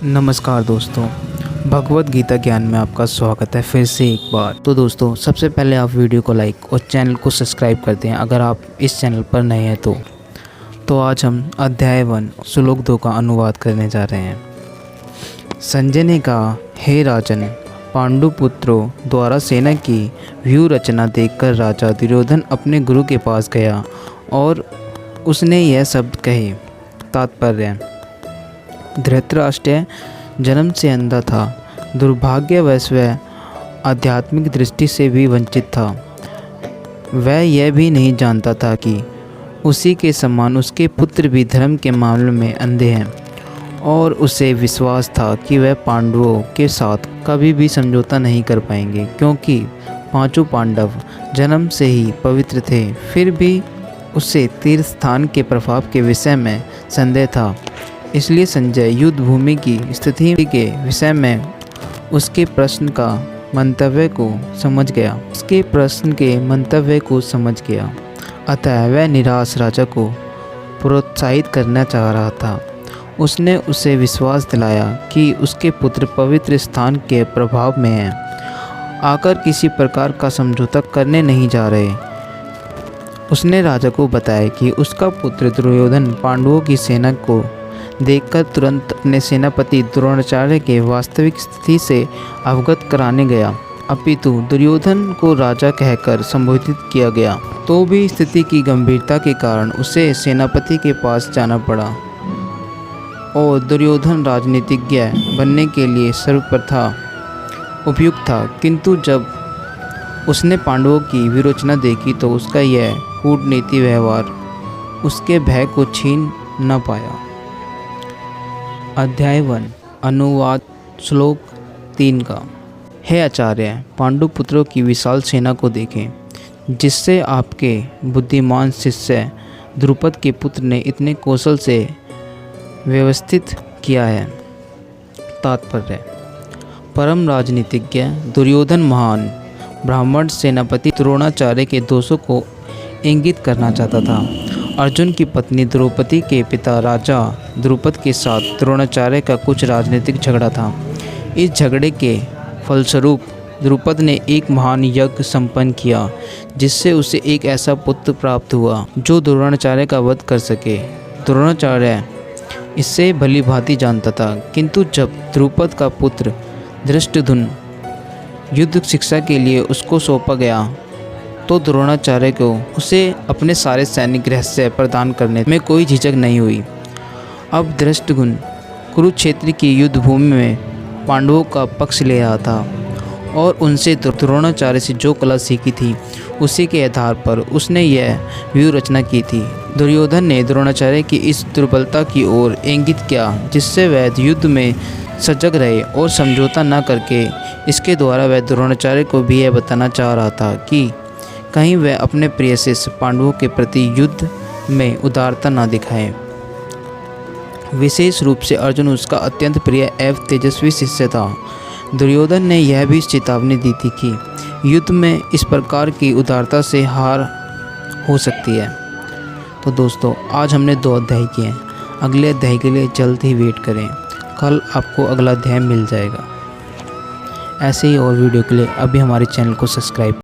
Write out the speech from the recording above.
नमस्कार दोस्तों, भगवत गीता ज्ञान में आपका स्वागत है फिर से एक बार। तो दोस्तों, सबसे पहले आप वीडियो को लाइक और चैनल को सब्सक्राइब कर दें अगर आप इस चैनल पर नए हैं तो आज हम अध्याय 1 श्लोक 2 का अनुवाद करने जा रहे हैं। संजय ने कहा, हे राजन, पांडुपुत्रों द्वारा सेना की व्यूह रचना देखकर राजा दुर्योधन अपने गुरु के पास गया और उसने यह शब्द कहे। तात्पर्य: धृतराष्ट्र जन्म से अंधा था, दुर्भाग्यवश वह आध्यात्मिक दृष्टि से भी वंचित था। वह यह भी नहीं जानता था कि उसी के समान उसके पुत्र भी धर्म के मामले में अंधे हैं, और उसे विश्वास था कि वह पांडवों के साथ कभी भी समझौता नहीं कर पाएंगे, क्योंकि पांचों पांडव जन्म से ही पवित्र थे। फिर भी उसे तीर्थ स्थान के प्रभाव के विषय में संदेह था। इसलिए संजय युद्ध भूमि की स्थिति के विषय में उसके प्रश्न के मंतव्य को समझ गया। अतः वह निराश राजा को प्रोत्साहित करना चाह रहा था। उसने उसे विश्वास दिलाया कि उसके पुत्र पवित्र स्थान के प्रभाव में हैं, आकर किसी प्रकार का समझौता करने नहीं जा रहे। उसने राजा को बताया कि उसका पुत्र दुर्योधन पांडवों की सेना को देखकर तुरंत अपने सेनापति द्रोणाचार्य के वास्तविक स्थिति से अवगत कराने गया, अपितु दुर्योधन को राजा कहकर संबोधित किया गया। तो भी स्थिति की गंभीरता के कारण उसे सेनापति के पास जाना पड़ा, और दुर्योधन राजनीतिज्ञ बनने के लिए सर्वप्रथम उपयुक्त था। किंतु जब उसने पांडवों की विरोचना देखी तो उसका यह कूटनीति व्यवहार उसके भय को छीन न पाया। अध्याय 1 अनुवाद श्लोक 3 का। हे आचार्य, पांडुपुत्रों की विशाल सेना को देखें, जिससे आपके बुद्धिमान शिष्य द्रुपद के पुत्र ने इतने कौशल से व्यवस्थित किया है। तात्पर्य: परम राजनीतिज्ञ दुर्योधन महान ब्राह्मण सेनापति द्रोणाचार्य के दोषों को इंगित करना चाहता था। अर्जुन की पत्नी द्रौपदी के पिता राजा द्रुपद के साथ द्रोणाचार्य का कुछ राजनीतिक झगड़ा था। इस झगड़े के फलस्वरूप द्रुपद ने एक महान यज्ञ संपन्न किया, जिससे उसे एक ऐसा पुत्र प्राप्त हुआ जो द्रोणाचार्य का वध कर सके। द्रोणाचार्य इससे भली भांति जानता था, किंतु जब द्रुपद का पुत्र धृष्टद्युम्न युद्ध शिक्षा के लिए उसको सौंपा गया तो द्रोणाचार्य को उसे अपने सारे सैनिक रहस्य प्रदान करने में कोई झिझक नहीं हुई। अब धृष्टद्युम्न कुरुक्षेत्र की युद्ध भूमि में पांडवों का पक्ष ले रहा था, और उनसे द्रोणाचार्य से जो कला सीखी थी उसी के आधार पर उसने यह व्यूह रचना की थी। दुर्योधन ने द्रोणाचार्य की इस दुर्बलता की ओर इंगित किया, जिससे वह युद्ध में सजग रहे और समझौता न करके इसके द्वारा वह द्रोणाचार्य को भी यह बताना चाह रहा था कि कहीं वह अपने प्रिय शिष्य पांडवों के प्रति युद्ध में उदारता न दिखाए। विशेष रूप से अर्जुन उसका अत्यंत प्रिय एवं तेजस्वी शिष्य था। दुर्योधन ने यह भी चेतावनी दी थी कि युद्ध में इस प्रकार की उदारता से हार हो सकती है। तो दोस्तों, आज हमने 2 अध्याय किए हैं। अगले अध्याय के लिए जल्द ही वेट करें, कल आपको अगला अध्याय मिल जाएगा। ऐसे ही और वीडियो के लिए अभी हमारे चैनल को सब्सक्राइब